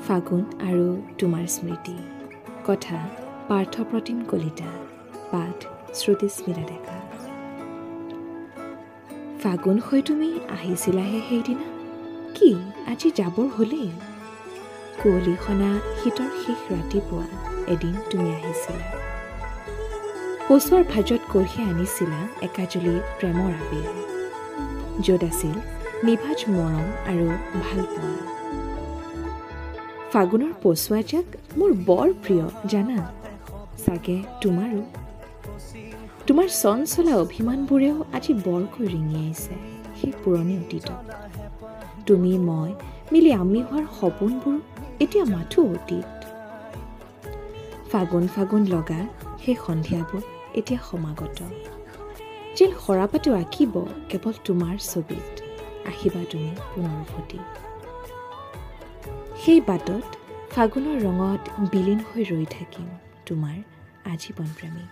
ফাগুন আৰু তোমাৰ স্মৃতি কথা পাৰ্থপ্ৰতিম কলিতা পাঠ শ্ৰুতিস্মিতা ডেকা ফাগুন হৈ তুমি আহিছিলাহে সেইদিনা কি আজি যাবৰ হ'লেই কুঁৱলীসনা শীতৰ শেষ ৰাতিপুৱা এদিন তুমি আহিছিলা পচুৱাৰ ভাজত কঢ়িয়াই আনিছিলা একাজলি প্ৰেমৰ আবিৰ য'ত আছিল নিভাজ মৰম আৰু ভালপোৱা ফাগুনৰ পচুৱা জাক মোৰ বৰ প্ৰিয় জানা চাগে তোমাৰো তোমাৰ চঞ্চলা অভিমানবোৰেও আজি বৰকৈ ৰিঙিয়াইছে সেই পুৰণি অতীতক তুমি মই মিলি আমি হোৱাৰ সপোনবোৰ এতিয়া মাথো অতীত ফাগুন ফাগুন লগা সেই সন্ধিয়াবোৰ এতিয়া সমাগত যেন সৰাপাতো আঁকিব কেৱল তোমাৰ ছবিত আহিবা তুমি পুনৰ উভতি সেই বাটত ফাগুনৰ ৰঙত বিলীন হৈ ৰৈ থাকিম তোমাৰ আজীৱন প্ৰেমিক